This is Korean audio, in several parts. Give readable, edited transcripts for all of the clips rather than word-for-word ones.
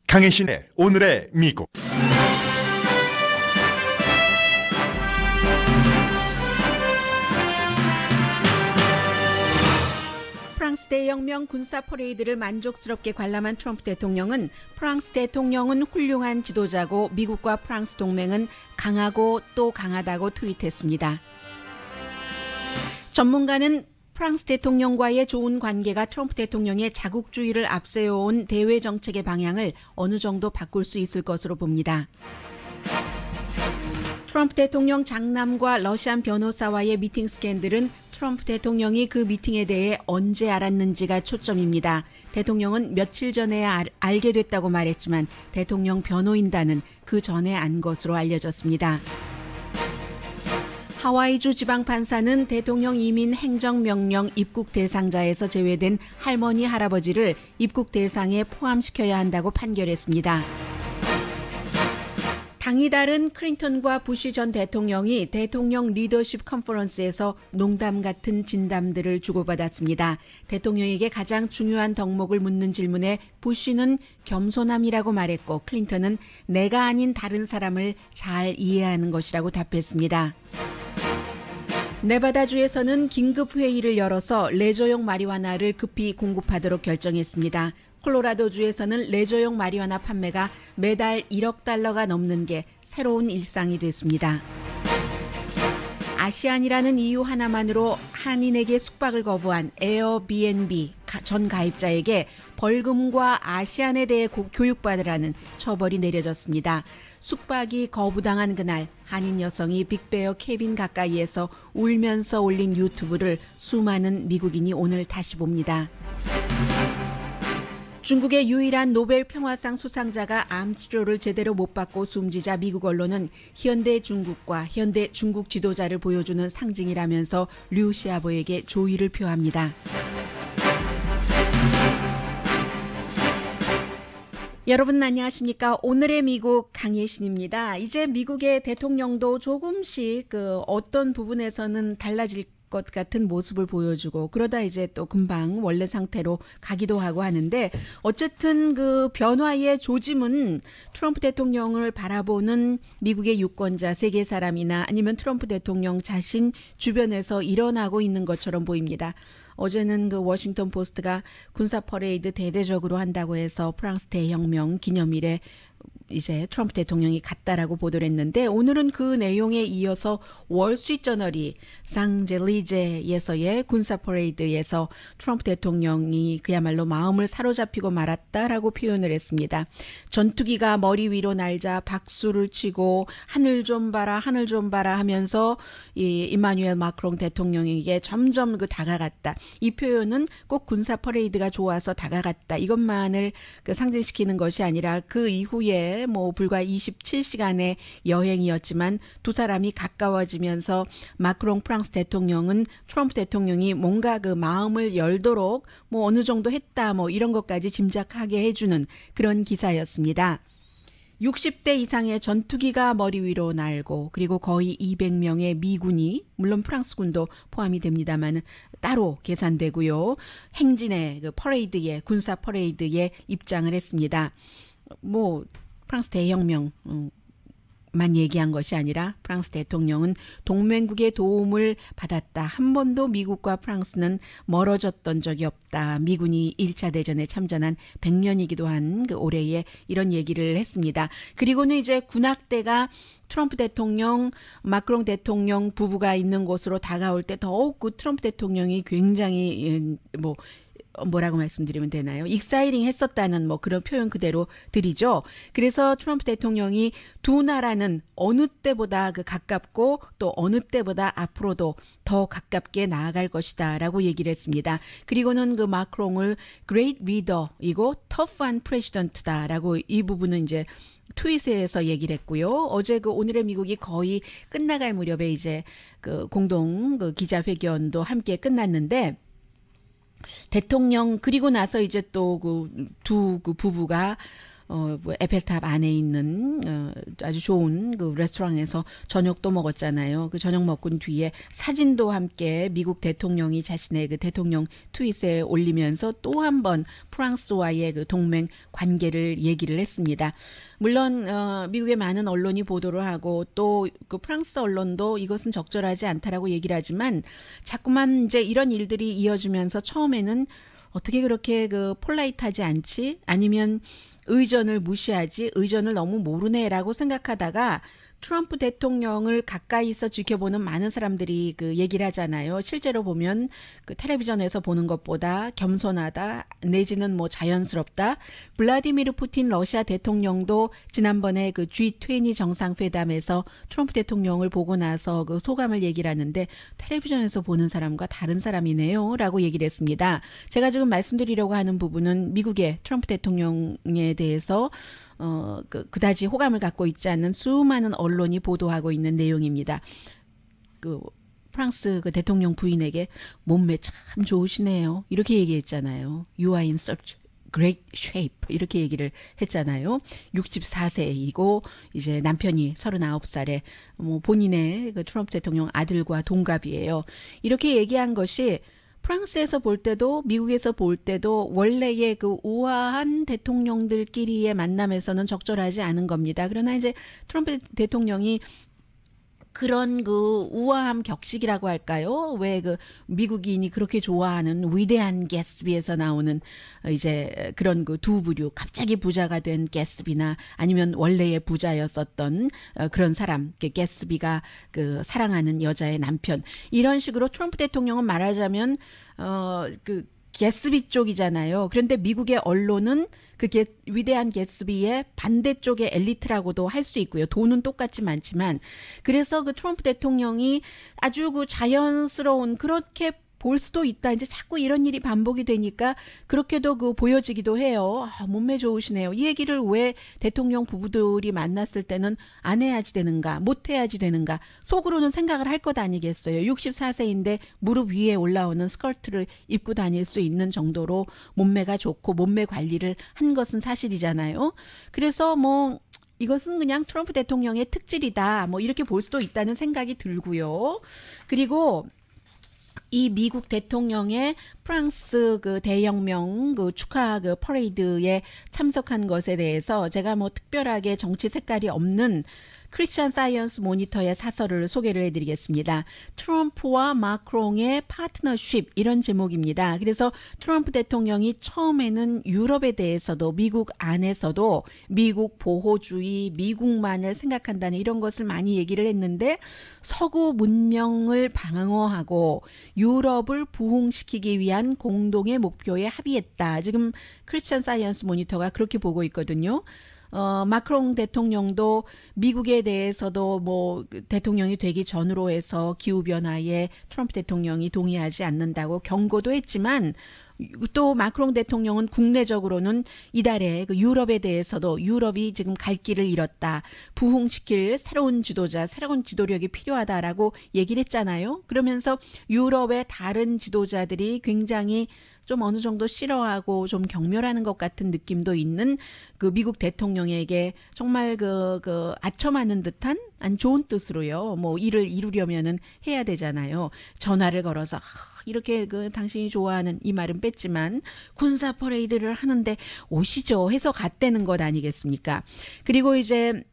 강혜신의 오늘의 미국. 프랑스 대혁명 군사 퍼레이드를 만족스럽게 관람한 트럼프 대통령은 프랑스 대통령은 훌륭한 지도자고 미국과 프랑스 동맹은 강하고 또 강하다고 트윗했습니다. 전문가는 프랑스 대통령과의 좋은 관계가 트럼프 대통령의 자국주의를 앞세워온 대외 정책의 방향을 어느 정도 바꿀 수 있을 것으로 봅니다. 트럼프 대통령 장남과 러시안 변호사와의 미팅 스캔들은 트럼프 대통령이 그 미팅에 대해 언제 알았는지가 초점입니다. 대통령은 며칠 전에야 알게 됐다고 말했지만 대통령 변호인단은 그 전에 안 것으로 알려졌습니다. 하와이주 지방판사는 대통령 이민 행정명령 입국 대상자에서 제외된 할머니, 할아버지를 입국 대상에 포함시켜야 한다고 판결했습니다. 당이 다른 클린턴과 부시 전 대통령이 대통령 리더십 컨퍼런스에서 농담 같은 진담들을 주고받았습니다. 대통령에게 가장 중요한 덕목을 묻는 질문에 부시는 겸손함이라고 말했고 클린턴은 내가 아닌 다른 사람을 잘 이해하는 것이라고 답했습니다. 네바다주에서는 긴급회의를 열어서 레저용 마리화나를 급히 공급하도록 결정했습니다. 콜로라도주에서는 레저용 마리화나 판매가 매달 1억 달러가 넘는 게 새로운 일상이 됐습니다. 아시안이라는 이유 하나만으로 한인에게 숙박을 거부한 에어비앤비 전 가입자에게 벌금과 아시안에 대해 교육받으라는 처벌이 내려졌습니다. 숙박이 거부당한 그날 한인 여성이 빅베어 케빈 가까이에서 울면서 올린 유튜브를 수많은 미국인이 오늘 다시 봅니다. 중국의 유일한 노벨 평화상 수상자가 암 치료를 제대로 못 받고 숨지자 미국 언론은 현대 중국과 현대 중국 지도자를 보여주는 상징이라면서 류 시아보에게 조의를 표합니다. 여러분 안녕하십니까? 오늘의 미국 강예신입니다. 이제 미국의 대통령도 조금씩 어떤 부분에서는 달라질 것 같은 모습을 보여주고 그러다 이제 또 금방 원래 상태로 가기도 하고 하는데 어쨌든 그 변화의 조짐은 트럼프 대통령을 바라보는 미국의 유권자, 세계 사람이나 아니면 트럼프 대통령 자신 주변에서 일어나고 있는 것처럼 보입니다. 어제는 그 워싱턴 포스트가 군사 퍼레이드 대대적으로 한다고 해서 프랑스 대혁명 기념일에 이제 트럼프 대통령이 갔다라고 보도를 했는데 오늘은 그 내용에 이어서 월스트리트저널이 상젤리제에서의 군사 퍼레이드에서 트럼프 대통령이 그야말로 마음을 사로잡히고 말았다라고 표현을 했습니다. 전투기가 머리 위로 날자 박수를 치고 하늘 좀 봐라 하늘 좀 봐라 하면서 이 이마누엘 마크롱 대통령에게 점점 다가갔다. 이 표현은 꼭 군사 퍼레이드가 좋아서 다가갔다. 이것만을 상징시키는 것이 아니라 그 이후에 불과 27시간의 여행이었지만 두 사람이 가까워지면서 마크롱 프랑스 대통령은 트럼프 대통령이 뭔가 그 마음을 열도록 어느 정도 했다 이런 것까지 짐작하게 해주는 그런 기사였습니다. 60대 이상의 전투기가 머리 위로 날고 그리고 거의 200명의 미군이 물론 프랑스군도 포함이 됩니다만 따로 계산되고요. 행진의 퍼레이드에 군사 퍼레이드에 입장을 했습니다. 프랑스 대혁명만 얘기한 것이 아니라 프랑스 대통령은 동맹국의 도움을 받았다. 한 번도 미국과 프랑스는 멀어졌던 적이 없다. 미군이 1차 대전에 참전한 100년이기도 한 그 올해에 이런 얘기를 했습니다. 그리고는 이제 군악대가 트럼프 대통령, 마크롱 대통령 부부가 있는 곳으로 다가올 때 더욱 그 트럼프 대통령이 굉장히 뭐라고 말씀드리면 되나요? 익사이링 했었다는 그런 표현 그대로 드리죠. 그래서 트럼프 대통령이 두 나라는 어느 때보다 가깝고 또 어느 때보다 앞으로도 더 가깝게 나아갈 것이다라고 얘기를 했습니다. 그리고는 그 마크롱을 great leader이고 tough한 president다라고 이 부분은 이제 트윗에서 얘기를 했고요. 어제 오늘의 미국이 거의 끝나갈 무렵에 이제 공동 기자회견도 함께 끝났는데 대통령 그리고 나서 이제 또 두 부부가 뭐 에펠탑 안에 있는 아주 좋은 그 레스토랑에서 저녁도 먹었잖아요. 그 저녁 먹고 뒤에 사진도 함께 미국 대통령이 자신의 그 대통령 트윗에 올리면서 또 한 번 프랑스와의 그 동맹 관계를 얘기를 했습니다. 물론 미국의 많은 언론이 보도를 하고 또 그 프랑스 언론도 이것은 적절하지 않다라고 얘기를 하지만 자꾸만 이제 이런 일들이 이어지면서 처음에는 어떻게 그렇게 그 폴라이트하지 않지? 아니면 의전을 무시하지? 의전을 너무 모르네라고 생각하다가 트럼프 대통령을 가까이서 지켜보는 많은 사람들이 그 얘기를 하잖아요. 실제로 보면 그 텔레비전에서 보는 것보다 겸손하다, 내지는 뭐 자연스럽다. 블라디미르 푸틴 러시아 대통령도 지난번에 그 G20 정상회담에서 트럼프 대통령을 보고 나서 그 소감을 얘기를 하는데 텔레비전에서 보는 사람과 다른 사람이네요 라고 얘기를 했습니다. 제가 지금 말씀드리려고 하는 부분은 미국의 트럼프 대통령에 대해서 그다지 호감을 갖고 있지 않는 수많은 언론이 보도하고 있는 내용입니다. 그 프랑스 그 대통령 부인에게 몸매 참 좋으시네요. 이렇게 얘기했잖아요. You are in such great shape. 이렇게 얘기를 했잖아요. 64세이고 이제 남편이 39살에 뭐 본인의 그 트럼프 대통령 아들과 동갑이에요. 이렇게 얘기한 것이 프랑스에서 볼 때도 미국에서 볼 때도 원래의 그 우아한 대통령들끼리의 만남에서는 적절하지 않은 겁니다. 그러나 이제 트럼프 대통령이 그런 그 우아함 격식이라고 할까요? 왜 그 미국인이 그렇게 좋아하는 위대한 개츠비에서 나오는 이제 그런 그 두 부류, 갑자기 부자가 된 개츠비나 아니면 원래의 부자였었던 그런 사람, 개츠비가 그 사랑하는 여자의 남편, 이런 식으로 트럼프 대통령은 말하자면 그 개츠비 쪽이잖아요. 그런데 미국의 언론은 그 위대한 개츠비의 반대쪽의 엘리트라고도 할 수 있고요. 돈은 똑같이 많지만. 그래서 그 트럼프 대통령이 아주 그 자연스러운 그렇게 볼 수도 있다. 이제 자꾸 이런 일이 반복이 되니까 그렇게도 그 보여지기도 해요. 아, 몸매 좋으시네요. 이 얘기를 왜 대통령 부부들이 만났을 때는 안 해야지 되는가, 못 해야지 되는가, 속으로는 생각을 할 것 아니겠어요. 64세인데 무릎 위에 올라오는 스커트를 입고 다닐 수 있는 정도로 몸매가 좋고 몸매 관리를 한 것은 사실이잖아요. 그래서 뭐 이것은 그냥 트럼프 대통령의 특질이다. 뭐 이렇게 볼 수도 있다는 생각이 들고요. 그리고 이 미국 대통령의 프랑스 그 대혁명 그 축하 그 퍼레이드에 참석한 것에 대해서 제가 뭐 특별하게 정치 색깔이 없는 크리스천 사이언스 모니터의 사설을 소개를 해드리겠습니다. 트럼프와 마크롱의 파트너십, 이런 제목입니다. 그래서 트럼프 대통령이 처음에는 유럽에 대해서도 미국 안에서도 미국 보호주의, 미국만을 생각한다는 이런 것을 많이 얘기를 했는데 서구 문명을 방어하고 유럽을 부흥시키기 위한 공동의 목표에 합의했다. 지금 크리스천 사이언스 모니터가 그렇게 보고 있거든요. 마크롱 대통령도 미국에 대해서도 뭐 대통령이 되기 전으로 해서 기후변화에 트럼프 대통령이 동의하지 않는다고 경고도 했지만 또 마크롱 대통령은 국내적으로는 이달에 그 유럽에 대해서도 유럽이 지금 갈 길을 잃었다. 부흥시킬 새로운 지도자, 새로운 지도력이 필요하다라고 얘기를 했잖아요. 그러면서 유럽의 다른 지도자들이 굉장히 좀 어느 정도 싫어하고 좀 경멸하는 것 같은 느낌도 있는 그 미국 대통령에게 정말 그 아첨하는 듯한 안 좋은 뜻으로요. 뭐 일을 이루려면은 해야 되잖아요. 전화를 걸어서 이렇게 그 당신이 좋아하는 이 말은 뺐지만 군사 퍼레이드를 하는데 오시죠 해서 갔다는 것 아니겠습니까? 그리고 이제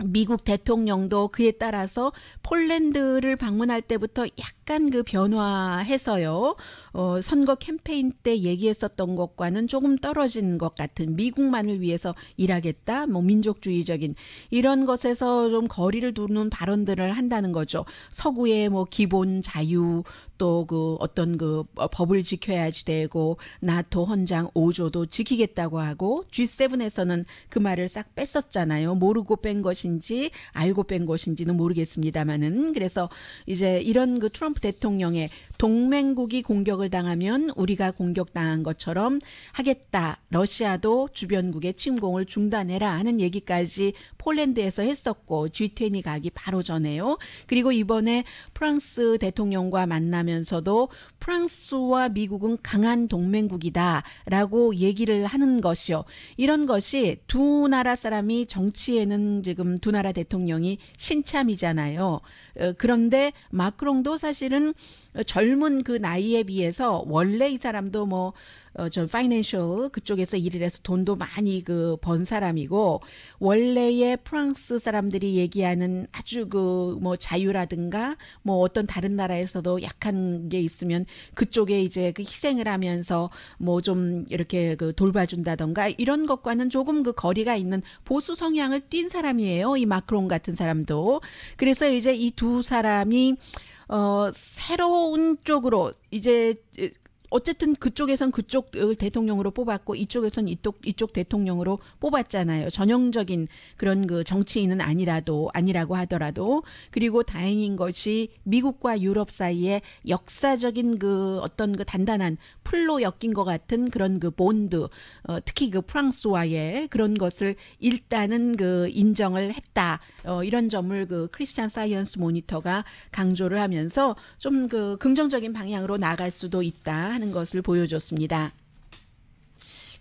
미국 대통령도 그에 따라서 폴란드를 방문할 때부터 약간 그 변화해서요. 선거 캠페인 때 얘기했었던 것과는 조금 떨어진 것 같은, 미국만을 위해서 일하겠다, 뭐 민족주의적인 이런 것에서 좀 거리를 두는 발언들을 한다는 거죠. 서구의 뭐 기본 자유, 또 그 어떤 그 법을 지켜야지 되고 나토 헌장 5조도 지키겠다고 하고 G7에서는 그 말을 싹 뺐었잖아요. 모르고 뺀 것인지 알고 뺀 것인지는 모르겠습니다만은. 그래서 이제 이런 그 트럼프 대통령의 동맹국이 공격을 당하면 우리가 공격당한 것처럼 하겠다. 러시아도 주변국의 침공을 중단해라 하는 얘기까지 폴란드에서 했었고 G20 가기 바로 전에요. 그리고 이번에 프랑스 대통령과 만나면 하면서도 프랑스와 미국은 강한 동맹국이다라고 얘기를 하는 것이요. 이런 것이 두 나라 사람이 정치에는 지금 두 나라 대통령이 신참이잖아요. 그런데 마크롱도 사실은 젊은 그 나이에 비해서 원래 이 사람도 뭐 저 파이낸셜 그쪽에서 일을 해서 돈도 많이 그 번 사람이고 원래의 프랑스 사람들이 얘기하는 아주 그 뭐 자유라든가 뭐 어떤 다른 나라에서도 약한 게 있으면 그쪽에 이제 그 희생을 하면서 뭐 좀 이렇게 그 돌봐준다던가 이런 것과는 조금 그 거리가 있는 보수 성향을 띈 사람이에요. 이 마크롱 같은 사람도. 그래서 이제 이 두 사람이 새로운 쪽으로 이제 어쨌든 그쪽에선 그쪽 대통령으로 뽑았고 이쪽에선 이쪽 대통령으로 뽑았잖아요. 전형적인 그런 그 정치인은 아니라고 하더라도. 그리고 다행인 것이 미국과 유럽 사이에 역사적인 그 어떤 그 단단한 풀로 엮인 것 같은 그런 그 본드, 특히 그 프랑스와의 그런 것을 일단은 그 인정을 했다. 이런 점을 그 크리스찬 사이언스 모니터가 강조를 하면서 좀 그 긍정적인 방향으로 나갈 수도 있다 하는 것을 보여줬습니다.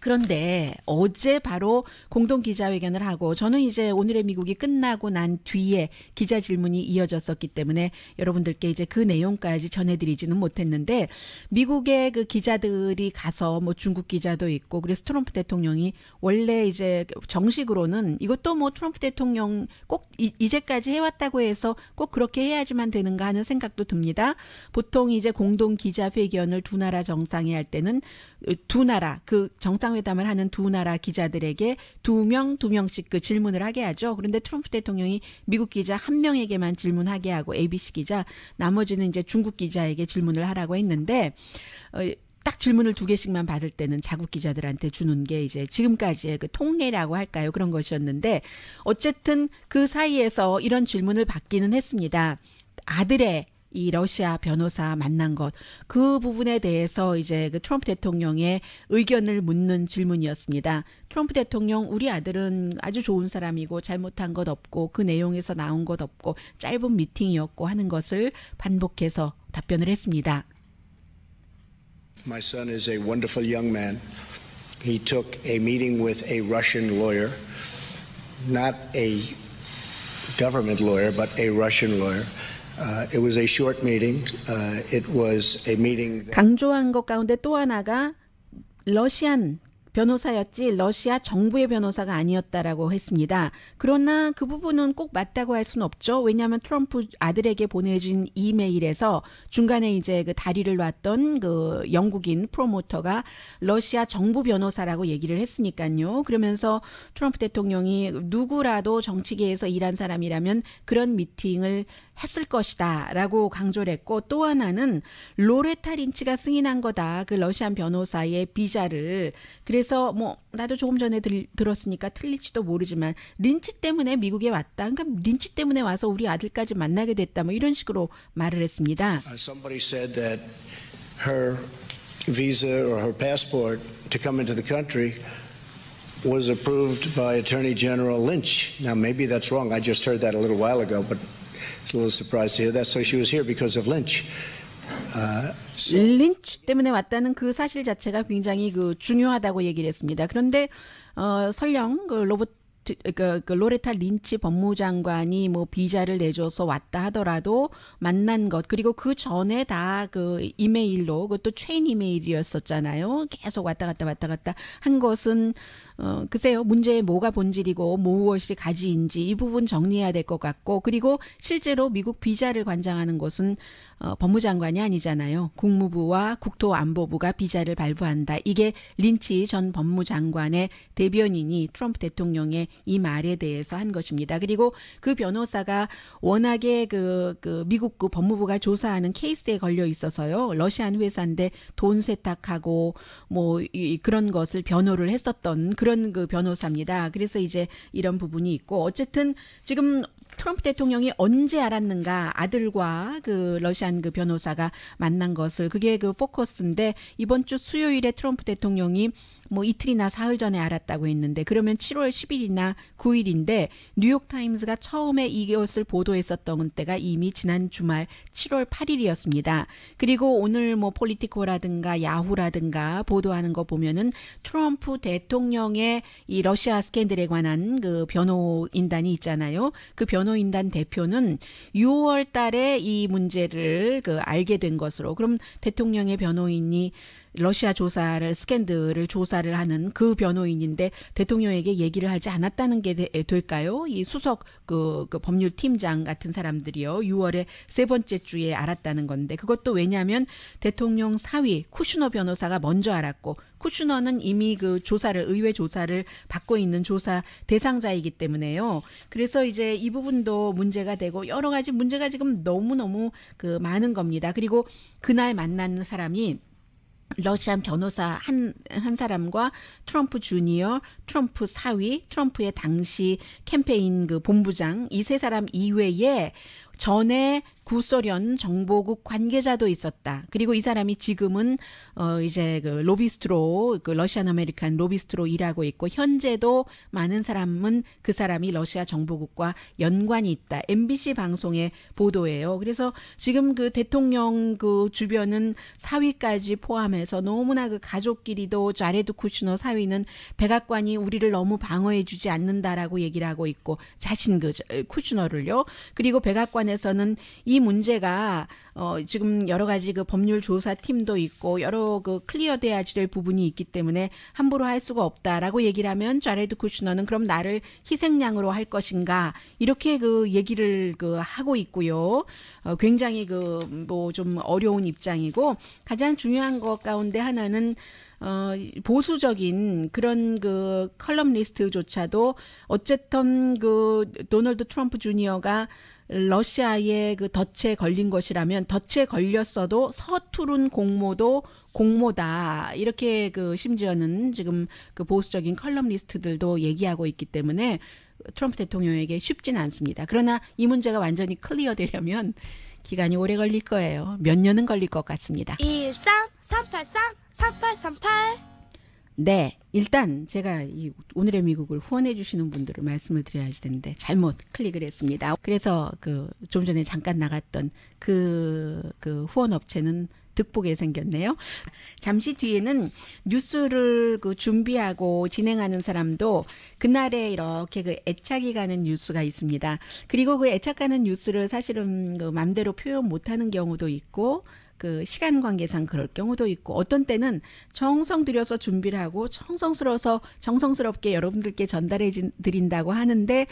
그런데 어제 바로 공동 기자회견을 하고 저는 이제 오늘의 미국이 끝나고 난 뒤에 기자 질문이 이어졌었기 때문에 여러분들께 이제 그 내용까지 전해드리지는 못했는데 미국의 그 기자들이 가서 뭐 중국 기자도 있고 그래서 트럼프 대통령이 원래 이제 정식으로는 이것도 뭐 트럼프 대통령 꼭 이제까지 해왔다고 해서 꼭 그렇게 해야지만 되는가 하는 생각도 듭니다. 보통 이제 공동 기자회견을 두 나라 정상이 할 때는 두 나라 그 정상회담을 하는 두 나라 기자들에게 두 명씩 그 질문을 하게 하죠. 그런데 트럼프 대통령이 미국 기자 한 명에게만 질문하게 하고 ABC 기자 나머지는 이제 중국 기자에게 질문을 하라고 했는데 딱 질문을 두 개씩만 받을 때는 자국 기자들한테 주는 게 이제 지금까지의 그 통례라고 할까요? 그런 것이었는데 어쨌든 그 사이에서 이런 질문을 받기는 했습니다. 아들의 이 러시아 변호사 만난 것, 그 부분에 대해서 이제 그 트럼프 대통령의 의견을 묻는 질문이었습니다. 트럼프 대통령, 우리 아들은 아주 좋은 사람이고 잘못한 것 없고 그 내용에서 나온 것 없고 짧은 미팅이었고 하는 것을 반복해서 답변을 했습니다. My son is a wonderful young man. He took a meeting with a Russian lawyer, not a government lawyer, but a Russian lawyer. It was a short meeting. It was a meeting. 강조한 것 가운데 또 하나가 러시안 변호사였지 러시아 정부의 변호사가 아니었다라고 했습니다. 그러나 그 부분은 꼭 맞다고 할 수는 없죠. 왜냐하면 트럼프 아들에게 보내준 이메일에서 중간에 이제 그 다리를 놨던 그 영국인 프로모터가 러시아 정부 변호사라고 얘기를 했으니까요. 그러면서 트럼프 대통령이 누구라도 정치계에서 일한 사람이라면 그런 미팅을 했을 것이다 라고 강조를 했고 또 하나는 로레타 린치가 승인한 거다. 그 러시안 변호사의 비자를. 그래서 뭐 나도 조금 전에 들었으니까 틀릴지도 모르지만 린치 때문에 미국에 왔다. 그러니까 린치 때문에 와서 우리 아들까지 만나게 됐다. 뭐 이런 식으로 말을 했습니다. Somebody said that her visa or her passport to come into the country was approved by Attorney General Lynch. Now maybe that's wrong. I just heard that a little while ago, but it's a little surprised to hear that. So she was here because of Lynch. 린치 때문에 왔다는 그 사실 자체가 굉장히 그 중요하다고 얘기를 했습니다. 그런데 설령 그 로레타 린치 법무장관이 뭐 비자를 내줘서 왔다 하더라도 만난 것 그리고 그 전에 다 그 이메일로 그것도 체인 이메일이었었잖아요. 계속 왔다 갔다 한 것은 글쎄요 문제의 뭐가 본질이고 무엇이 가지인지 이 부분 정리해야 될 것 같고 그리고 실제로 미국 비자를 관장하는 곳은 법무장관이 아니잖아요. 국무부와 국토안보부가 비자를 발부한다. 이게 린치 전 법무장관의 대변인이 트럼프 대통령의 이 말에 대해서 한 것입니다. 그리고 그 변호사가 워낙에 그 미국 그 법무부가 조사하는 케이스에 걸려 있어서요. 러시안 회사인데 돈 세탁하고 뭐 그런 것을 변호를 했었던 그런 그 변호사입니다. 그래서 이제 이런 부분이 있고 어쨌든 지금 트럼프 대통령이 언제 알았는가 아들과 그 러시안 그 변호사가 만난 것을 그게 그 포커스인데 이번 주 수요일에 트럼프 대통령이 뭐 이틀이나 사흘 전에 알았다고 했는데 그러면 7월 10일이나 9일인데 뉴욕타임스가 처음에 이것을 보도했었던 때가 이미 지난 주말 7월 8일이었습니다. 그리고 오늘 뭐 폴리티코라든가 야후라든가 보도하는 거 보면은 트럼프 대통령의 이 러시아 스캔들에 관한 그 변호인단이 있잖아요. 그 변호인단 대표는 6월 달에 이 문제를 그 알게 된 것으로 그럼 대통령의 변호인이 러시아 스캔들을 조사를 하는 그 변호인인데 대통령에게 얘기를 하지 않았다는 게 될까요? 이 수석 그 법률 팀장 같은 사람들이요. 6월에 세 번째 주에 알았다는 건데 그것도 왜냐하면 대통령 사위 쿠슈너 변호사가 먼저 알았고 쿠슈너는 이미 그 의회 조사를 받고 있는 조사 대상자이기 때문에요. 그래서 이제 이 부분도 문제가 되고 여러 가지 문제가 지금 너무너무 그 많은 겁니다. 그리고 그날 만난 사람이 러시안 변호사 한 사람과 트럼프 주니어, 트럼프 사위, 트럼프의 당시 캠페인 그 본부장 이 세 사람 이외에 전에 구소련 정보국 관계자도 있었다. 그리고 이 사람이 지금은 이제 그 로비스트로 그 러시안 아메리칸 로비스트로 일하고 있고 현재도 많은 사람은 그 사람이 러시아 정보국과 연관이 있다. MBC 방송의 보도예요. 그래서 지금 그 대통령 그 주변은 사위까지 포함해서 너무나 그 가족끼리도 자레드 쿠슈너 사위는 백악관이 우리를 너무 방어해주지 않는다라고 얘기를 하고 있고 자신 그 쿠슈너를요. 그리고 백악관에서는 이 문제가 지금 여러 가지 그 법률 조사 팀도 있고 여러 그 클리어돼야지 될 부분이 있기 때문에 함부로 할 수가 없다라고 얘기를 하면 자레드 쿠슈너는 그럼 나를 희생양으로 할 것인가 이렇게 그 얘기를 그 하고 있고요. 굉장히 그 뭐 좀 어려운 입장이고 가장 중요한 것 가운데 하나는 보수적인 그런 그 컬럼리스트조차도 어쨌든 그 도널드 트럼프 주니어가 러시아의 그 덫에 걸린 것이라면 덫에 걸렸어도 서투른 공모도 공모다. 이렇게 그 심지어는 지금 그 보수적인 컬럼리스트들도 얘기하고 있기 때문에 트럼프 대통령에게 쉽진 않습니다. 그러나 이 문제가 완전히 클리어되려면 기간이 오래 걸릴 거예요. 몇 년은 걸릴 것 같습니다. 213-383-3838 네, 일단 제가 이 오늘의 미국을 후원해 주시는 분들을 말씀을 드려야 되는데 잘못 클릭을 했습니다. 그래서 그 좀 전에 잠깐 나갔던 그 후원 업체는 득보게 생겼네요. 잠시 뒤에는 뉴스를 그 준비하고 진행하는 사람도 그날에 이렇게 그 애착이 가는 뉴스가 있습니다. 그리고 그 애착 가는 뉴스를 사실은 그 맘대로 표현 못하는 경우도 있고 그 시간 관계상 그럴 경우도 있고 어떤 때는 정성 들여서 준비를 하고 정성스럽게 여러분들께 전달해 드린다고 하는데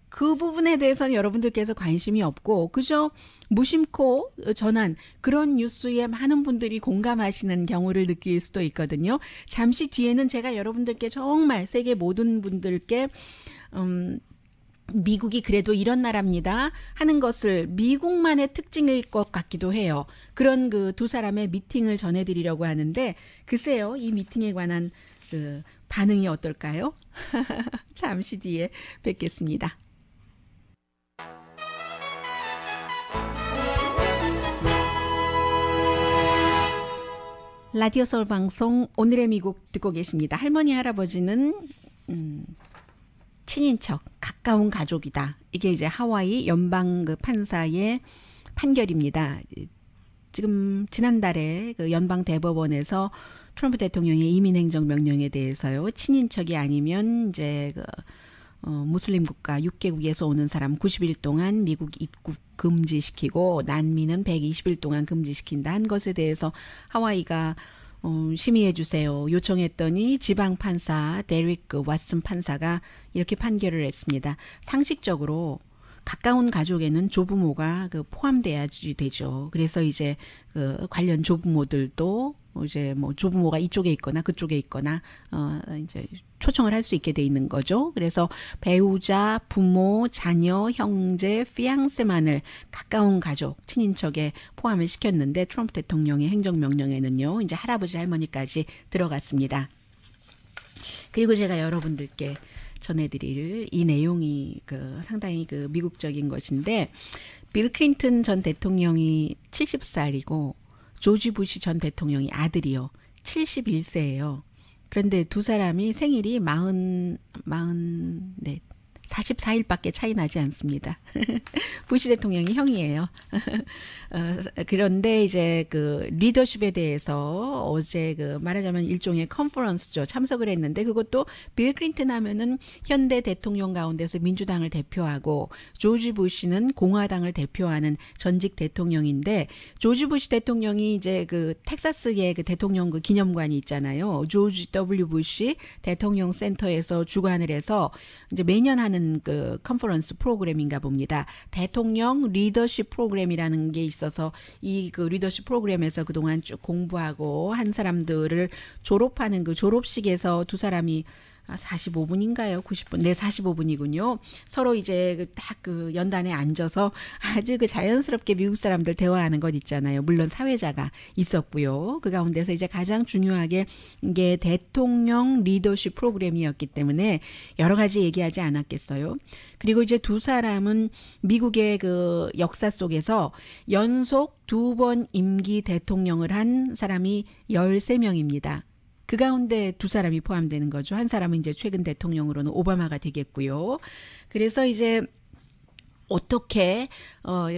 그 부분에 대해서는 여러분들께서 관심이 없고 그저 무심코 전한 그런 뉴스에 많은 분들이 공감하시는 경우를 느낄 수도 있거든요. 잠시 뒤에는 제가 여러분들께 정말 세계 모든 분들께 미국이 그래도 이런 나라입니다 하는 것을 미국만의 특징일 것 같기도 해요. 그런 그 두 사람의 미팅을 전해드리려고 하는데 글쎄요. 이 미팅에 관한 그 반응이 어떨까요? 잠시 뒤에 뵙겠습니다. 라디오 서울 방송 오늘의 미국 듣고 계십니다. 할머니 할아버지는 친인척, 가까운 가족이다. 이게 이제 하와이 연방 그 판사의 판결입니다. 지금 지난달에 그 연방 대법원에서 트럼프 대통령의 이민행정 명령에 대해서요. 친인척이 아니면 이제 그 무슬림 국가 6개국에서 오는 사람 90일 동안 미국 입국 금지시키고 난민은 120일 동안 금지시킨다 한 것에 대해서 하와이가 심의해 주세요. 요청했더니 지방 판사 데릭 왓슨 판사가 이렇게 판결을 했습니다. 상식적으로 가까운 가족에는 조부모가 그 포함돼야지 되죠. 그래서 이제 그 관련 조부모들도 이제 뭐 조부모가 이쪽에 있거나 그쪽에 있거나 이제 초청을 할 수 있게 돼 있는 거죠. 그래서 배우자, 부모, 자녀, 형제, 피앙세만을 가까운 가족, 친인척에 포함을 시켰는데 트럼프 대통령의 행정명령에는요. 이제 할아버지, 할머니까지 들어갔습니다. 그리고 제가 여러분들께 전해드릴 이 내용이 그 상당히 그 미국적인 것인데 빌 클린턴 전 대통령이 70살이고 조지 부시 전 대통령이 아들이요. 71세예요. 그런데 두 사람이 생일이 44일밖에 차이 나지 않습니다. 부시 대통령이 형이에요. 그런데 이제 그 리더십에 대해서 어제 그 말하자면 일종의 컨퍼런스죠. 참석을 했는데 그것도 빌 클린턴 하면은 현대 대통령 가운데서 민주당을 대표하고 조지 부시는 공화당을 대표하는 전직 대통령인데 조지 부시 대통령이 이제 그 텍사스의 그 대통령 그 기념관이 있잖아요. 조지 W 부시 대통령 센터에서 주관을 해서 이제 매년 하는 그 컨퍼런스 프로그램인가 봅니다. 대통령 리더십 프로그램이라는 게 있어서 이 그 리더십 프로그램에서 그동안 쭉 공부하고 한 사람들을 졸업하는 그 졸업식에서 두 사람이 45분인가요? 90분? 네, 45분이군요. 서로 이제 딱 그 연단에 앉아서 아주 그 자연스럽게 미국 사람들 대화하는 것 있잖아요. 물론 사회자가 있었고요. 그 가운데서 이제 가장 중요하게 이게 대통령 리더십 프로그램이었기 때문에 여러 가지 얘기하지 않았겠어요. 그리고 이제 두 사람은 미국의 그 역사 속에서 연속 2번 임기 대통령을 한 사람이 13명입니다. 그 가운데 두 사람이 포함되는 거죠. 한 사람은 이제 최근 대통령으로는 오바마가 되겠고요. 그래서 이제 어떻게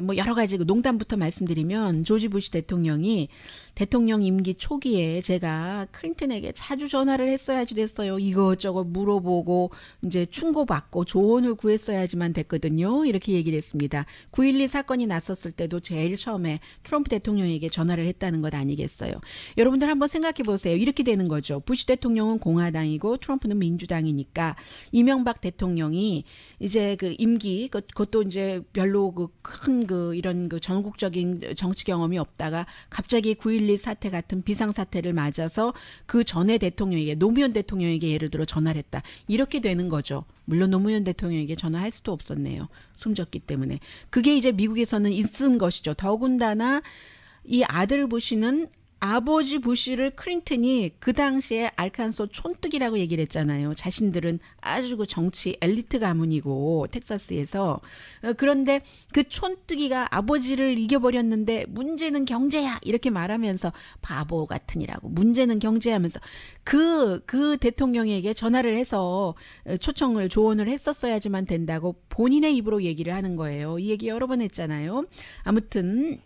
뭐 여러 가지 농담부터 말씀드리면 조지 부시 대통령이 대통령 임기 초기에 제가 클린턴에게 자주 전화를 했어야지 됐어요. 이것저것 물어보고 이제 충고받고 조언을 구했어야지만 됐거든요. 이렇게 얘기를 했습니다. 9.12 사건이 났었을 때도 제일 처음에 트럼프 대통령에게 전화를 했다는 것 아니겠어요. 여러분들 한번 생각해 보세요. 이렇게 되는 거죠. 부시 대통령은 공화당이고 트럼프는 민주당이니까 이명박 대통령이 이제 그 임기 그것도 이제 별로 그 큰 그 이런 그 전국적인 정치 경험이 없다가 갑자기 9.12 사태 같은 비상사태를 맞아서 그 전에 대통령에게 노무현 대통령에게 예를 들어 전화를 했다. 이렇게 되는 거죠. 물론 노무현 대통령에게 전화할 수도 없었네요. 숨졌기 때문에. 그게 이제 미국에서는 있은 것이죠. 더군다나 이 아들 부시는 아버지 부시를 클린턴이 그 당시에 알칸소 촌뜨기라고 얘기를 했잖아요. 자신들은 아주 그 정치 엘리트 가문이고 텍사스에서. 그런데 그 촌뜨기가 아버지를 이겨버렸는데 문제는 경제야 이렇게 말하면서 바보 같으니라고 문제는 경제하면서 그 대통령에게 전화를 해서 초청을 조언을 했었어야지만 된다고 본인의 입으로 얘기를 하는 거예요. 이 얘기 여러 번 했잖아요. 아무튼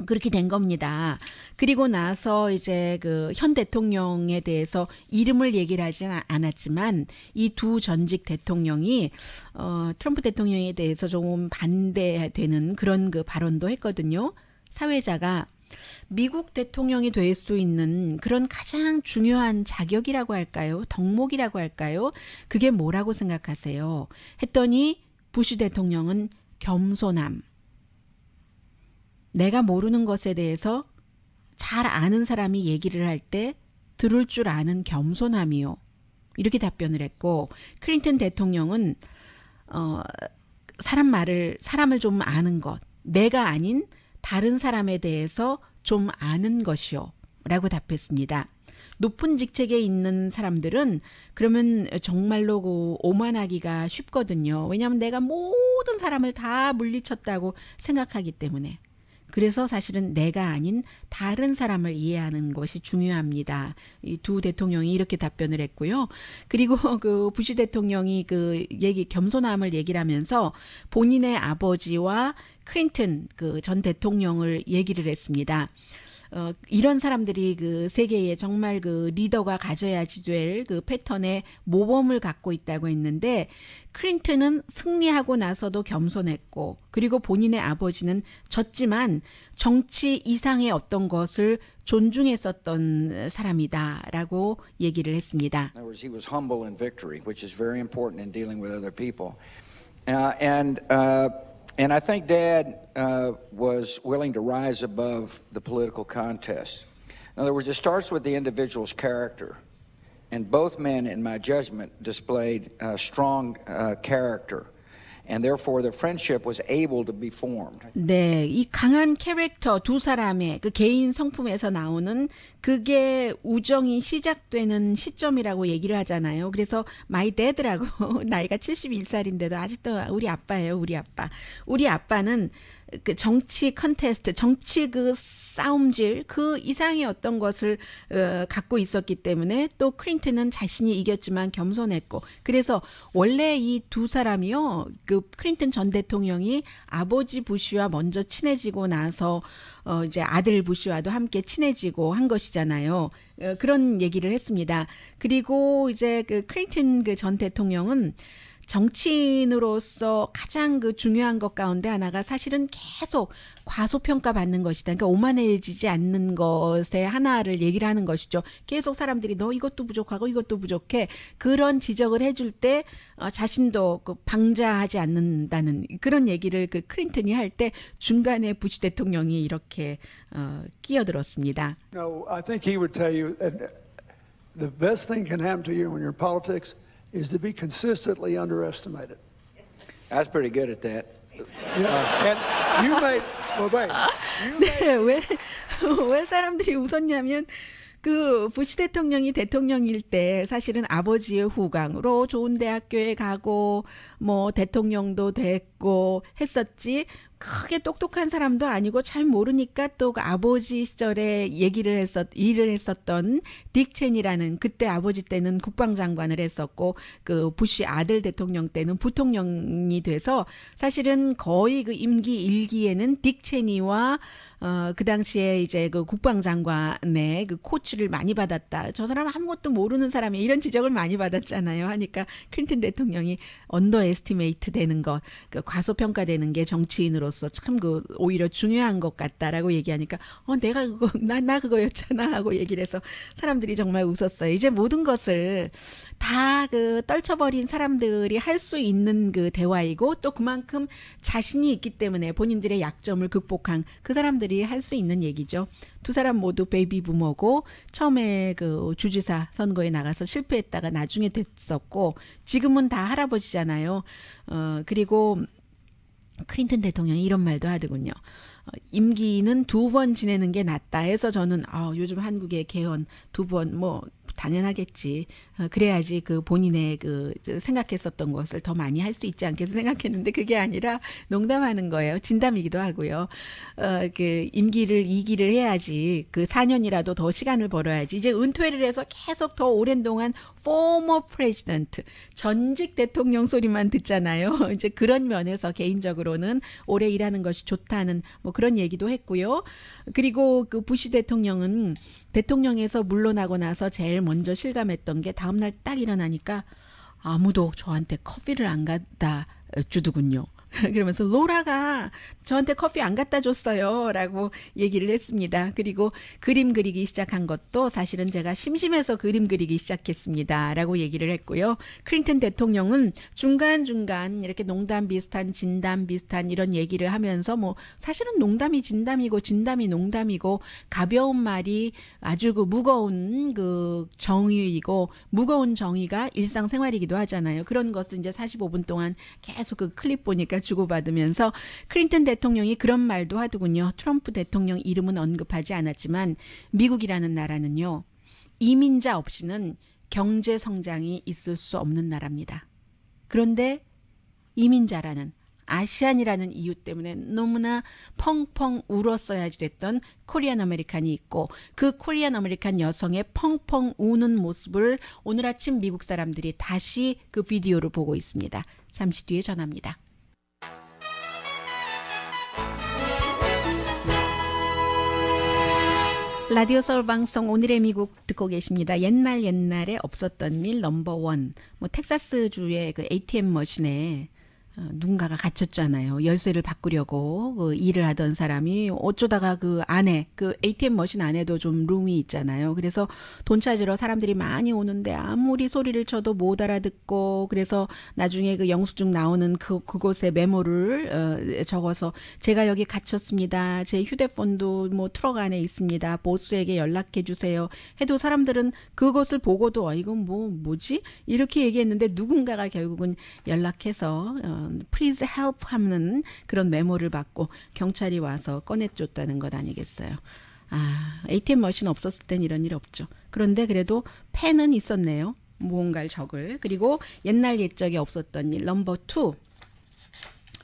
그렇게 된 겁니다. 그리고 나서 이제 그 현 대통령에 대해서 이름을 얘기를 하지는 않았지만 이 두 전직 대통령이 트럼프 대통령에 대해서 조금 반대되는 그런 그 발언도 했거든요. 사회자가 미국 대통령이 될 수 있는 그런 가장 중요한 자격이라고 할까요? 덕목이라고 할까요? 그게 뭐라고 생각하세요? 했더니 부시 대통령은 겸손함. 내가 모르는 것에 대해서 잘 아는 사람이 얘기를 할 때 들을 줄 아는 겸손함이요. 이렇게 답변을 했고 클린턴 대통령은 사람을 좀 아는 것, 내가 아닌 다른 사람에 대해서 좀 아는 것이요. 라고 답했습니다. 높은 직책에 있는 사람들은 그러면 정말로 그 오만하기가 쉽거든요. 왜냐하면 내가 모든 사람을 다 물리쳤다고 생각하기 때문에. 그래서 사실은 내가 아닌 다른 사람을 이해하는 것이 중요합니다. 이 두 대통령이 이렇게 답변을 했고요. 그리고 그 부시 대통령이 그 겸손함을 얘기를 하면서 본인의 아버지와 클린턴 그 전 대통령을 얘기를 했습니다. 이런 사람들이 그 세계에 정말 그 리더가 가져야지 될 그 패턴의 모범을 갖고 있다고 했는데 클린턴은 승리하고 나서도 겸손했고 그리고 본인의 아버지는 졌지만 정치 이상의 어떤 것을 존중했었던 사람이다라고 얘기를 했습니다. In other words, he was humble in victory, which is very important in dealing with other people. And I think Dad was willing to rise above the political contest. In other words, it starts with the individual's character. And both men, in my judgment, displayed strong character. And therefore, their friendship was able to be formed. 네, 이 강한 캐릭터 두 사람의 그 개인 성품에서 나오는 그게 우정이 시작되는 시점이라고 얘기를 하잖아요. 그래서 my dad라고 나이가 71살인데도 아직도 우리 아빠예요. 우리 아빠. 우리 아빠는 그 정치 컨테스트, 정치 그 싸움질 그 이상의 어떤 것을 갖고 있었기 때문에 또 클린턴은 자신이 이겼지만 겸손했고 그래서 원래 이 두 사람이요 그 클린턴 전 대통령이 아버지 부시와 먼저 친해지고 나서 이제 아들 부시와도 함께 친해지고 한 것이잖아요. 그런 얘기를 했습니다. 그리고 이제 그 클린턴 그 전 대통령은 정치인으로서 가장 그 중요한 것 가운데 하나가 사실은 계속 과소평가 받는 것이다. 그러니까 오만해지지 않는 것의 하나를 얘기를 하는 것이죠. 계속 사람들이 너 이것도 부족하고 이것도 부족해. 그런 지적을 해줄 때 자신도 그 방자하지 않는다는 그런 얘기를 그 클린턴이 할 때 중간에 부시 대통령이 이렇게 끼어들었습니다. No, I think he would tell you that the best thing can happen to you when you're in politics is to be consistently underestimated. I was pretty good at that. And you made, well, wait. 네, 왜 사람들이 웃었냐면 그 부시 대통령이 대통령일 때 사실은 아버지의 후광으로 좋은 대학교에 가고 뭐 대통령도 됐고 했었지 크게 똑똑한 사람도 아니고 잘 모르니까 또 그 아버지 시절에 일을 했었던 딕 체니라는 그때 아버지 때는 국방장관을 했었고 그 부시 아들 대통령 때는 부통령이 돼서 사실은 거의 그 임기 1기에는 딕 체니와 그 당시에 이제 그 국방장관의 그 코치를 많이 받았다. 저 사람 아무것도 모르는 사람이 이런 지적을 많이 받았잖아요. 하니까 클린턴 대통령이 언더 에스티메이트 되는 것, 그 과소평가되는 게 정치인으로서 참 그 오히려 중요한 것 같다라고 얘기하니까 내가 그거 나 그거였잖아 하고 얘기를 해서 사람들이 정말 웃었어요. 이제 모든 것을 다 그 떨쳐버린 사람들이 할 수 있는 그 대화이고 또 그만큼 자신이 있기 때문에 본인들의 약점을 극복한 그 사람들이 할 수 있는 얘기죠. 두 사람 모두 베이비 부머고 처음에 그 주지사 선거에 나가서 실패했다가 나중에 됐었고 지금은 다 할아버지잖아요. 그리고 클린턴 대통령이 이런 말도 하더군요. 임기는 2번 지내는 게 낫다 해서 저는 요즘 한국의 개헌 2번 뭐 당연하겠지. 그래야지 그 본인의 그 생각했었던 것을 더 많이 할 수 있지 않겠어 생각했는데 그게 아니라 농담하는 거예요. 진담이기도 하고요. 그 임기를 2기를 해야지 그 4년이라도 더 시간을 벌어야지. 이제 은퇴를 해서 계속 더 오랜 동안 former president 전직 대통령 소리만 듣잖아요. 이제 그런 면에서 개인적으로는 오래 일하는 것이 좋다는 뭐 그런 얘기도 했고요. 그리고 그 부시 대통령은 대통령에서 물러나고 나서 제일 먼저 실감했던 게 다음날 딱 일어나니까 아무도 저한테 커피를 안 갖다 주더군요. 그러면서 로라가 저한테 커피 안 갖다 줬어요 라고 얘기를 했습니다. 그리고 그림 그리기 시작한 것도 사실은 제가 심심해서 그림 그리기 시작했습니다 라고 얘기를 했고요. 클린턴 대통령은 중간중간 이렇게 농담 비슷한 진담 비슷한 이런 얘기를 하면서 뭐 사실은 농담이 진담이고 진담이 농담이고 가벼운 말이 아주 그 무거운 그 정의이고 무거운 정의가 일상생활이기도 하잖아요. 그런 것을 이제 45분 동안 계속 그 클립 보니까 주고받으면서 클린턴 대통령이 그런 말도 하더군요. 트럼프 대통령 이름은 언급하지 않았지만 미국이라는 나라는요. 이민자 없이는 경제 성장이 있을 수 없는 나라입니다. 그런데 이민자라는 아시안이라는 이유 때문에 너무나 펑펑 울었어야지 됐던 코리안 아메리칸이 있고 그 코리안 아메리칸 여성의 펑펑 우는 모습을 오늘 아침 미국 사람들이 다시 그 비디오를 보고 있습니다. 잠시 뒤에 전합니다. 라디오 서울 방송 오늘의 미국 듣고 계십니다. 옛날에 없었던 일 넘버원. 뭐 텍사스주의 그 ATM 머신에 누군가가 갇혔잖아요. 열쇠를 바꾸려고 그 일을 하던 사람이 어쩌다가 그 안에 그 ATM 머신 안에도 좀 룸이 있잖아요. 그래서 돈 찾으러 사람들이 많이 오는데 아무리 소리를 쳐도 못 알아듣고 그래서 나중에 그 영수증 나오는 그곳에 메모를 적어서 제가 여기 갇혔습니다. 제 휴대폰도 뭐 트럭 안에 있습니다. 보스에게 연락해 주세요. 해도 사람들은 그것을 보고도 이건 뭐지? 이렇게 얘기했는데 누군가가 결국은 연락해서 Please help 하는 그런 메모를 받고 경찰이 와서 꺼내줬다는 것 아니겠어요. ATM 머신 없었을 땐 이런 일 없죠. 그런데 그래도 펜은 있었네요. 무언가를 적을. 그리고 옛날 옛적에 없었던 일 넘버 2.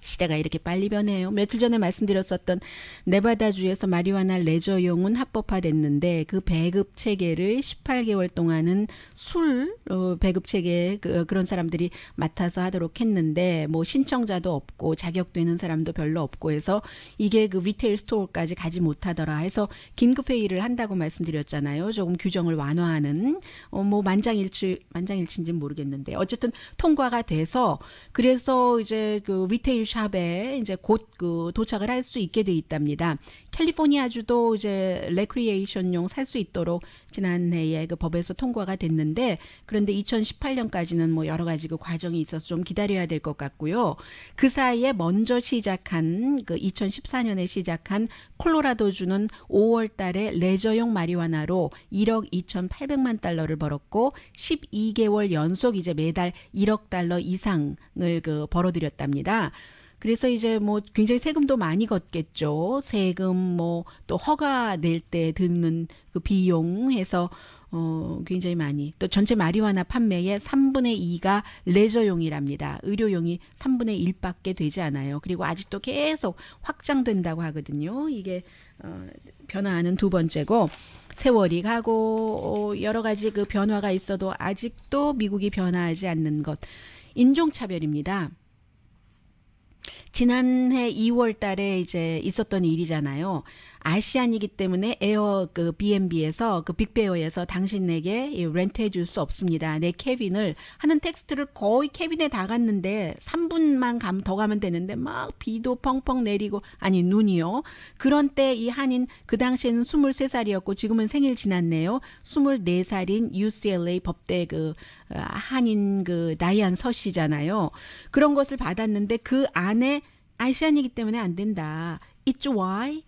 시대가 이렇게 빨리 변해요. 며칠 전에 말씀드렸었던 네바다주에서 마리화나 레저용은 합법화됐는데 그 배급 체계를 18개월 동안은 술 배급 체계 그런 사람들이 맡아서 하도록 했는데 뭐 신청자도 없고 자격되는 사람도 별로 없고 해서 이게 그 리테일 스토어까지 가지 못하더라 해서 긴급 회의를 한다고 말씀드렸잖아요. 조금 규정을 완화하는 뭐 만장일치인지는 모르겠는데 어쨌든 통과가 돼서 그래서 이제 그 리테일 샵에 이제 곧 그 도착을 할 수 있게 돼 있답니다. 캘리포니아주도 이제 레크리에이션용 살 수 있도록 지난해에 그 법에서 통과가 됐는데 그런데 2018년까지는 뭐 여러 가지 그 과정이 있어서 좀 기다려야 될 것 같고요. 그 사이에 먼저 시작한 그 2014년에 시작한 콜로라도주는 5월 달에 레저용 마리화나로 1억 2,800만 달러를 벌었고 12개월 연속 이제 매달 1억 달러 이상을 그 벌어들였답니다. 그래서 이제 뭐 굉장히 세금도 많이 걷겠죠. 세금 뭐 또 허가 낼 때 드는 그 비용 해서 굉장히 많이 또 전체 마리화나 판매의 3분의 2가 레저용이랍니다. 의료용이 3분의 1밖에 되지 않아요. 그리고 아직도 계속 확장된다고 하거든요. 이게 변화하는 두 번째고 세월이 가고 여러 가지 그 변화가 있어도 아직도 미국이 변화하지 않는 것. 인종차별입니다. 지난해 2월 달에 이제 있었던 일이잖아요. 아시안이기 때문에 에어 그 B&B에서 그 빅베어에서 당신에게 렌트해 줄 수 없습니다. 내 캐빈을 하는 텍스트를 거의 캐빈에 다 갔는데 3분만 더 가면 되는데 막 비도 펑펑 내리고 아니 눈이요. 그런 때 이 한인 그 당시에는 23살이었고 지금은 생일 지났네요. 24살인 UCLA 법대 그 한인 그 다이안 서 씨잖아요. 그런 것을 받았는데 그 안에 아시안이기 때문에 안 된다. It's why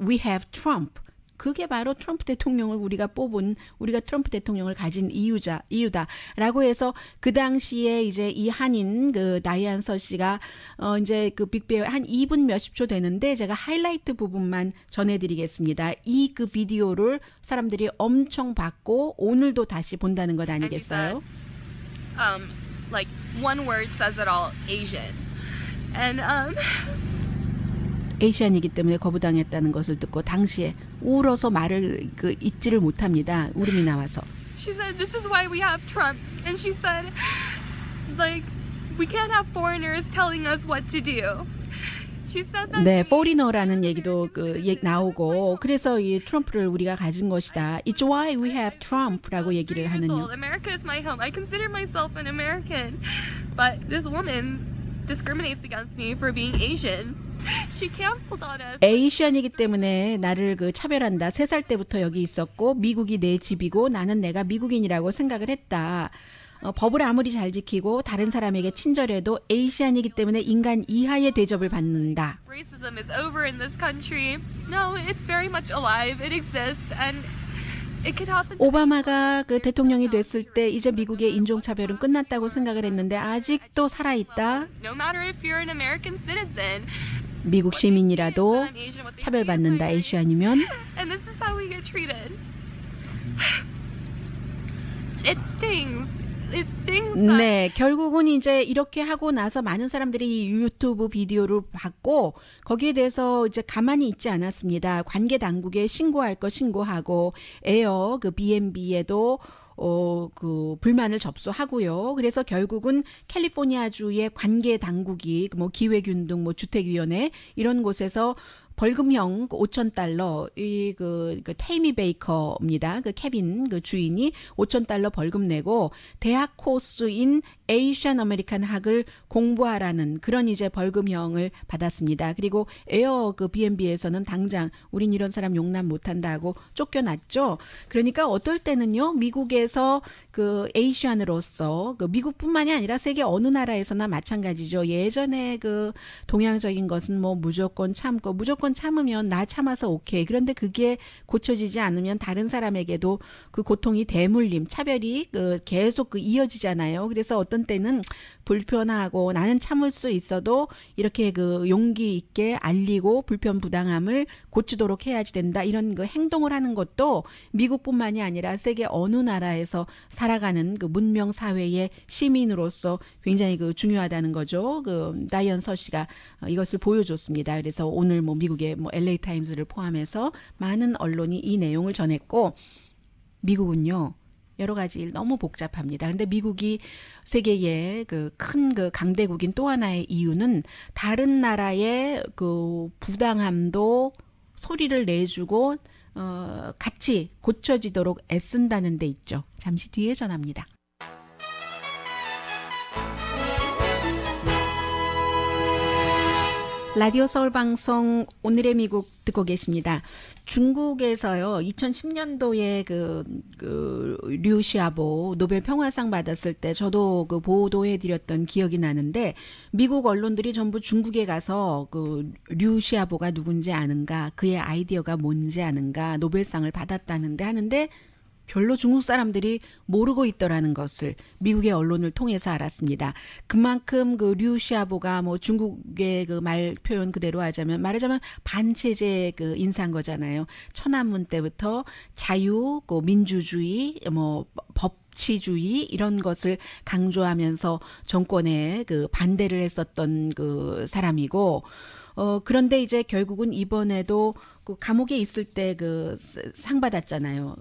we have Trump. 그게 바로 트럼프 대통령을 우리가 트럼프 대통령을 가진 이유다라고 해서 그 당시에 이제 이 한인 그 다이안 서 씨가 이제 그 빅베어 한 2분 몇십 초 되는데 제가 하이라이트 부분만 전해드리겠습니다. 이 그 비디오를 사람들이 엄청 봤고 오늘도 다시 본다는 것 아니겠어요? Like one word says it all, Asian. And 에이시안이기 때문에 거부당했다는 것을 듣고 당시에 울어서 말을 그 잊지를 못합니다. 울음이 나와서. She said, "This is why we have Trump." And she said, like, we can't have foreigners telling us what to do. She said that. 네, foreigner라는 얘기도 나오고 그래서 이 트럼프를 우리가 가진 것이다. It's why we have Trump라고 얘기를 하는요. America is my home. I consider myself an American, but this woman discriminates against me for being Asian. She canceled on us. 에이시안이기 때문에 나를 그 차별한다. 3살 때부터 여기 있었고 미국이 내 집이고 나는 내가 미국인이라고 생각을 했다. 법을 아무리 잘 지키고 다른 사람에게 친절해도 에이시안이기 때문에 인간 이하의 대접을 받는다. Racism is over in this country. No, it's very much alive. It exists and it could happen. 오바마가 그 대통령이 됐을 때 이제 미국의 인종차별은 끝났다고 생각을 했는데 아직도 살아있다. No matter if you're an American citizen. 미국 시민이라도 차별받는다. 에이시안이면. And this is how we get treated. It stings. 네, 결국은 이제 이렇게 하고 나서 많은 사람들이 이 유튜브 비디오를 봤고 거기에 대해서 이제 가만히 있지 않았습니다. 관계 당국에 신고할 거 신고하고 에어 그 B&B에도 그 불만을 접수하고요. 그래서 결국은 캘리포니아주의 관계 당국이 뭐 기획윤등 뭐 주택위원회 이런 곳에서 벌금형 5,000달러 그 테이미 베이커입니다. 그 케빈 그 주인이 5,000달러 벌금 내고 대학 코스인 에이시안 아메리칸 학을 공부하라는 그런 이제 벌금형을 받았습니다. 그리고 에어 그 B&B에서는 당장 우린 이런 사람 용납 못한다고 쫓겨났죠. 그러니까 어떨 때는요 미국에서 그 에이시안으로서 그 미국뿐만이 아니라 세계 어느 나라에서나 마찬가지죠. 예전에 그 동양적인 것은 뭐 무조건 참고 무조건 번 참으면 나 참아서 오케이. 그런데 그게 고쳐지지 않으면 다른 사람에게도 그 고통이 대물림, 차별이 계속 이어지잖아요. 그래서 어떤 때는 불편하고 나는 참을 수 있어도 이렇게 그 용기 있게 알리고 불편 부당함을 고치도록 해야지 된다. 이런 그 행동을 하는 것도 미국뿐만이 아니라 세계 어느 나라에서 살아가는 그 문명 사회의 시민으로서 굉장히 그 중요하다는 거죠. 그 다이언 서시가 이것을 보여줬습니다. 그래서 오늘 뭐 미국의 뭐 LA 타임즈를 포함해서 많은 언론이 이 내용을 전했고, 미국은요 여러 가지 일 너무 복잡합니다. 근데 미국이 세계의 그 큰 그 강대국인 또 하나의 이유는 다른 나라의 그 부당함도 소리를 내주고 같이 고쳐지도록 애쓴다는 데 있죠. 잠시 뒤에 전합니다. 라디오 서울 방송 오늘의 미국 듣고 계십니다. 중국에서요 2010년도에 류 시아보 노벨 평화상 받았을 때 저도 그 보도해드렸던 기억이 나는데, 미국 언론들이 전부 중국에 가서 류 시아보가 누군지 아는가, 그의 아이디어가 뭔지 아는가, 노벨상을 받았다는데 하는데 별로 중국 사람들이 모르고 있더라는 것을 미국의 언론을 통해서 알았습니다. 그만큼 류 시아보가 뭐 중국의 그 말 표현 그대로 말하자면 반체제 그 인사인 거잖아요. 천안문 때부터 자유, 민주주의, 뭐 법치주의 이런 것을 강조하면서 정권에 그 반대를 했었던 그 사람이고, 그런데 이제 결국은 이번에도 그 감옥에 있을 때 그 상 받았잖아요.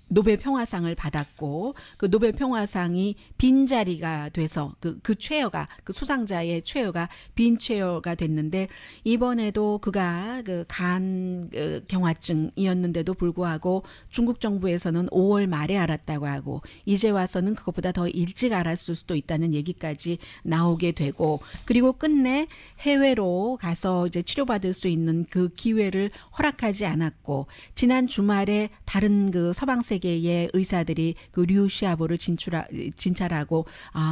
노벨 평화상을 받았고, 그 노벨 평화상이 빈자리가 돼서 그 최여가, 그 수상자의 최여가 빈 최여가 됐는데, 이번에도 그가 그 간 경화증이었는데도 불구하고 중국 정부에서는 5월 말에 알았다고 하고, 이제 와서는 그것보다 더 일찍 알았을 수도 있다는 얘기까지 나오게 되고, 그리고 끝내 해외로 가서 이제 치료받을 수 있는 그 기회를 허락하지 않았고, 지난 주말에 다른 그 서방 세계의 의사들이 그 류 시아보를 진찰하고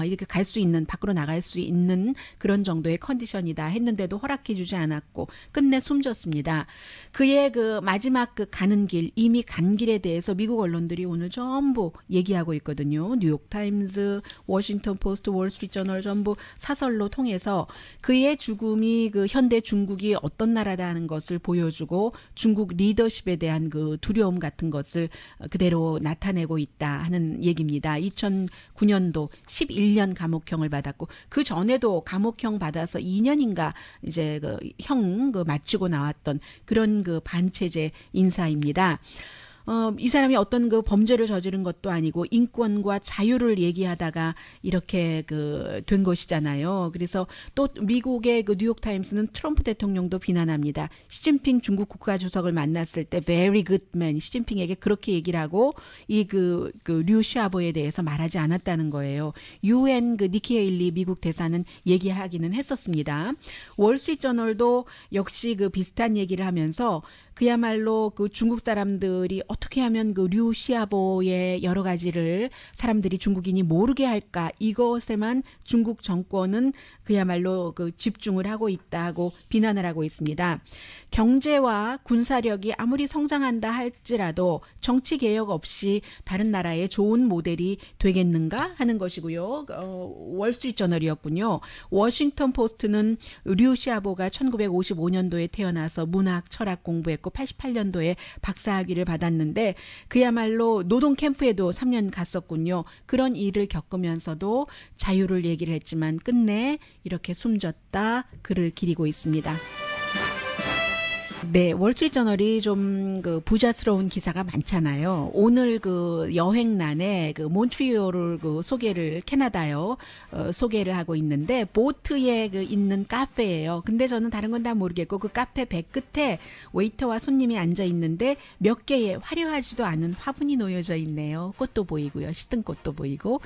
이렇게 갈 수 있는, 밖으로 나갈 수 있는 그런 정도의 컨디션이다 했는데도 허락해주지 않았고 끝내 숨졌습니다. 그의 그 마지막 그 가는 길, 이미 간 길에 대해서 미국 언론들이 오늘 전부 얘기하고 있거든요. 뉴욕 타임즈, 워싱턴 포스트, 월스트리트 저널 전부 사설로 통해서 그의 죽음이 그 현대 중국이 어떤 나라다 하는 것을 보여주고, 중국 리더십에 대한 그 두려움 같은 것을 그대로 나타내고 있다 하는 얘기입니다. 2009년도 11년 감옥형을 받았고, 그 전에도 감옥형 받아서 2년인가 이제 형 마치고 나왔던 그런 그 반체제 인사입니다. 이 사람이 어떤 그 범죄를 저지른 것도 아니고 인권과 자유를 얘기하다가 이렇게 된 것이잖아요. 그래서 또 미국의 그 뉴욕 타임스는 트럼프 대통령도 비난합니다. 시진핑 중국 국가주석을 만났을 때 very good man, 시진핑에게 그렇게 얘기를 하고 이 류 시아보에 대해서 말하지 않았다는 거예요. UN 그 니키 헤일리 미국 대사는 얘기하기는 했었습니다. 월스트리트 저널도 역시 그 비슷한 얘기를 하면서 그야말로 그 중국 사람들이 어떻게 하면 그 류 시아보의 여러 가지를 사람들이 중국인이 모르게 할까, 이것에만 중국 정권은 그야말로 그 집중을 하고 있다고 비난을 하고 있습니다. 경제와 군사력이 아무리 성장한다 할지라도 정치 개혁 없이 다른 나라의 좋은 모델이 되겠는가 하는 것이고요. 월스트리트 저널이었군요. 워싱턴 포스트는 류 시아보가 1955년도에 태어나서 문학, 철학 공부했고 88년도에 박사학위를 받았는데 그야말로 노동 캠프에도 3년 갔었군요. 그런 일을 겪으면서도 자유를 얘기를 했지만 끝내 이렇게 숨졌다 글을 기리고 있습니다. 네, 월스트리트 저널이 좀 그 부자스러운 기사가 많잖아요. 오늘 그 여행란에 그 몬트리올을 그 캐나다요. 소개를 하고 있는데 보트에 그 있는 카페예요. 근데 저는 다른 건 다 모르겠고 그 카페 배 끝에 웨이터와 손님이 앉아 있는데 몇 개의 화려하지도 않은 화분이 놓여져 있네요. 꽃도 보이고요. 시든 꽃도 보이고.